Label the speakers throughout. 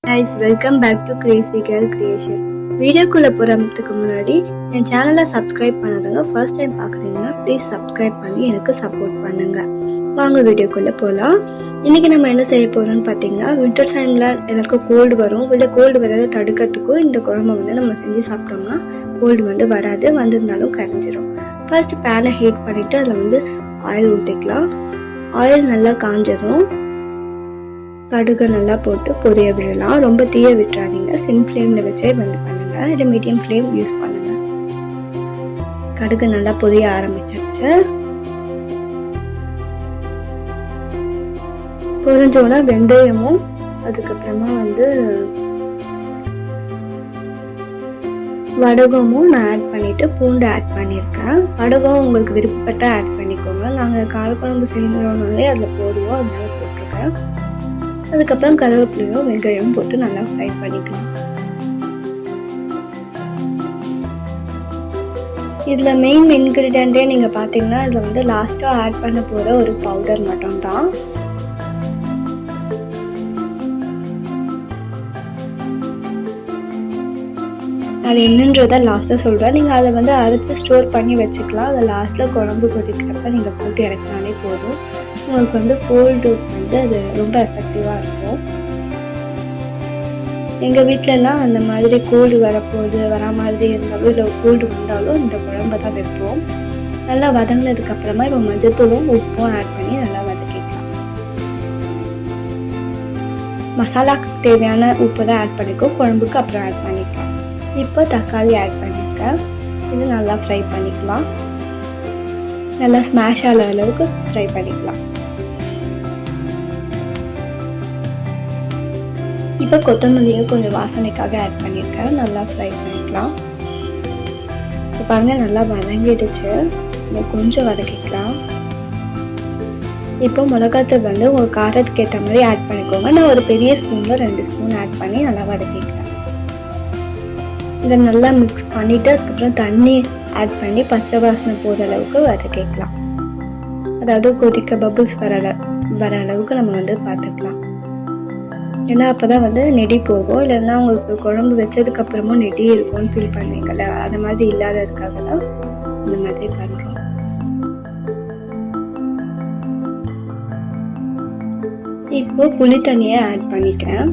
Speaker 1: Guys, welcome back to Crazy Girl Creation. வீடியோக்குள்ள போறதுக்கு முன்னாடி என் சேனலை சப்ஸ்கிரைப் பண்ணாதவங்க ஃபர்ஸ்ட் டைம் பார்க்குறீங்கன்னா ப்ளீஸ் சப்ஸ்கிரைப் பண்ணி எனக்கு சப்போர்ட் பண்ணுங்க. வாங்க வீடியோக்குள்ள போகலாம். இன்னைக்கு நம்ம என்ன செய்ய போறோம்னு பார்த்தீங்கன்னா, வின்டர் டைம்ல எல்லாருக்கும் கோல்டு வரும். இல்லை கோல்டு வராத தடுக்கிறதுக்கும் இந்த குழம்பு நம்ம செஞ்சு சாப்பிட்டோம்னா கோல்டு வராது, வந்திருந்தாலும் கரைஞ்சிரும். ஃபர்ஸ்ட் பேனை ஹீட் பண்ணிட்டு அதில் ஆயில் ஊற்றிக்கலாம். ஆயில் நல்லா காஞ்சதும் கடுகு நல்லா போட்டு பொரிய விடலாம். ரொம்ப தீய விட்டுறாதீங்க, சிம் ஃப்ளேமில் வச்சே பண்ணுங்க. இல்லை மீடியம் ஃப்ளேம் யூஸ் பண்ணுங்க. கடுகு நல்லா பொரிய ஆரம்பிச்சிருச்சு. பொரிஞ்சோன்னா வெந்தயமும் அதுக்கப்புறமா வடகமும் நான் ஆட் பண்ணிட்டு பூண்டு ஆட் பண்ணியிருக்கேன். வடகம் உங்களுக்கு விருப்பப்பட்ட ஆட் பண்ணிக்கோங்க. நாங்கள் காரக்குழம்பு செய்யணும்னாலே அதில் போடுவோம், அதனால போட்டிருக்கேன். அதுக்கப்புறம் கருவேப்பிலையும் வெங்காயம் போட்டு நல்லா ஃப்ரை பண்ணிக்கலாம். இதில் மெயின் இன்க்ரீடியண்ட்டே நீங்கள் பார்த்தீங்கன்னா இதில் லாஸ்ட்டாக ஆட் பண்ண போகிற ஒரு பவுடர் மட்டும்தான். அது என்னன்றதை லாஸ்ட்டாக சொல்கிறேன். நீங்கள் அதை அரைச்சி ஸ்டோர் பண்ணி வச்சுக்கலாம். அதை லாஸ்ட்டில் குழம்பு கொதிக்கிறப்ப நீங்கள் போட்டு இறக்கினாலே போதும். உங்களுக்கு கோல்டு அது ரொம்ப எஃபெக்டிவாக இருக்கும். எங்கள் வீட்டிலலாம் அந்த மாதிரி கோல்டு வரா மாதிரி இருந்தாலும் இல்லை கோல்டு வந்தாலும் இந்த குழம்பை தான் வைப்போம். நல்லா வதங்கினதுக்கப்புறமா இப்போ மஞ்சத்தூளும் உப்பும் ஆட் பண்ணி நல்லா வதக்கிக்கலாம். மசாலாக்கு தேவையான உப்பு தான் ஆட் பண்ணிக்கோ, குழம்புக்கு அப்புறம் ஆட் பண்ணிக்கலாம். இப்போ தக்காளி ஆட் பண்ணியிருக்கேன். இது நல்லா ஃப்ரை பண்ணிக்கலாம். நல்லா ஸ்மாஷ் ஆகிற அளவுக்கு ஃப்ரை பண்ணிக்கலாம். இப்போ கொத்தமல்லியும் கொஞ்சம் வாசனைக்காக ஆட் பண்ணியிருக்கேன். நல்லா ஃப்ரை பண்ணிக்கலாம். இப்போ பாருங்க நல்லா வதங்கிடுச்சு. கொஞ்சம் வதக்கிக்கலாம். இப்போ மிளகாத்தூள் உங்கள் காரத்துக்கு ஏற்ற மாதிரி ஆட் பண்ணிக்கோங்க. நான் ஒரு பெரிய ஸ்பூனில் 2 ஸ்பூன் ஆட் பண்ணி நல்லா வதக்கிக்கிறேன். இதை நல்லா மிக்ஸ் பண்ணிவிட்டு அதுக்கப்புறம் தண்ணி ஆட் பண்ணி பச்சை வாசனை போகிற அளவுக்கு வதக்கிக்கலாம். அதாவது கொதிக்க பபுள்ஸ் வர அளவுக்கு நம்ம பார்த்துக்கலாம். ஏன்னா அப்போ தான் நெடி போகும். இல்லைன்னா உங்களுக்கு குழம்பு வச்சதுக்கப்புறமும் நெடி இருக்கும்னு ஃபீல் பண்ணுவீங்கள்ல, அந்த மாதிரி இல்லாததுக்காக தான் இந்த மாதிரி பண்ணுறோம். இப்போ புளி தண்ணியை ஆட் பண்ணிக்கிறேன்.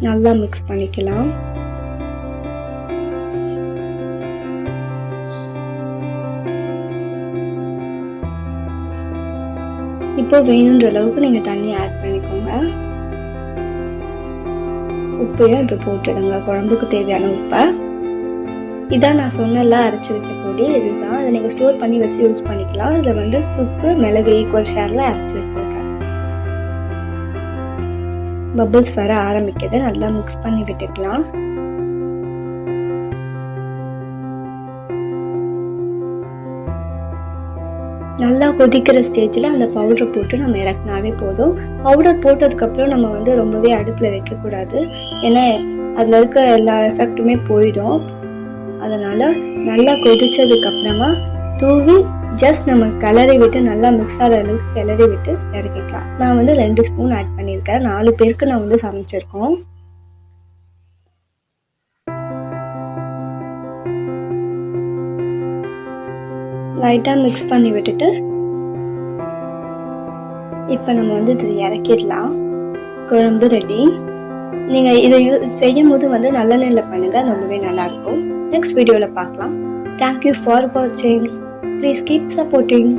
Speaker 1: நல்லா மிக்ஸ் பண்ணிக்கலாம். இப்போ வேணுன்ற அளவுக்கு நீங்கள் தண்ணி ஆட் பண்ணிக்கோங்க. உப்பையும் இப்போ போட்டுடுங்க, குழம்புக்கு தேவையான உப்பை. இதான் நான் சொன்னல அரைச்சி வச்ச பொடி, இதுதான். அதை நீங்கள் ஸ்டோர் பண்ணி வச்சு யூஸ் பண்ணிக்கலாம். இதில் சுக்கு மிளகு ஈக்குவல் ஷேரில் அரைச்சி வச்சுருக்கேன். பபிள்ஸ் வர ஆரம்பிக்கிறது, நல்லா மிக்ஸ் பண்ணி விட்டுக்கலாம். நல்லா கொதிக்கிற ஸ்டேஜில் அந்த பவுடரை போட்டு நம்ம இறக்குனாவே போதும். பவுடர் போட்டதுக்கப்புறம் நம்ம ரொம்பவே அடுப்பில் வைக்கக்கூடாது. ஏன்னா அதில் இருக்க எல்லா எஃபெக்ட்டுமே போயிடும். அதனால் நல்லா கொதிச்சதுக்கப்புறமா தூவி ஜஸ்ட் நம்ம கிளறி விட்டு நல்லா மிக்ஸ் ஆகிற அளவுக்கு கிளறி விட்டு இறக்கிக்கலாம். நான் 2 ஸ்பூன் ஆட் பண்ணியிருக்கேன். 4 பேருக்கு நான் சமைச்சிருக்கோம். லைட்டாக மிக்ஸ் பண்ணி விட்டுட்டு இப்போ நம்ம இது இறக்கிடலாம். குழம்பு ரெடி. நீங்கள் இதை செய்யும் போது நல்லெண்ணெயில் பண்ணுங்கள், ரொம்பவே நல்லாயிருக்கும். நெக்ஸ்ட் வீடியோவில் பார்க்கலாம். தேங்க்யூ ஃபார் வாட்சிங். Please keep supporting.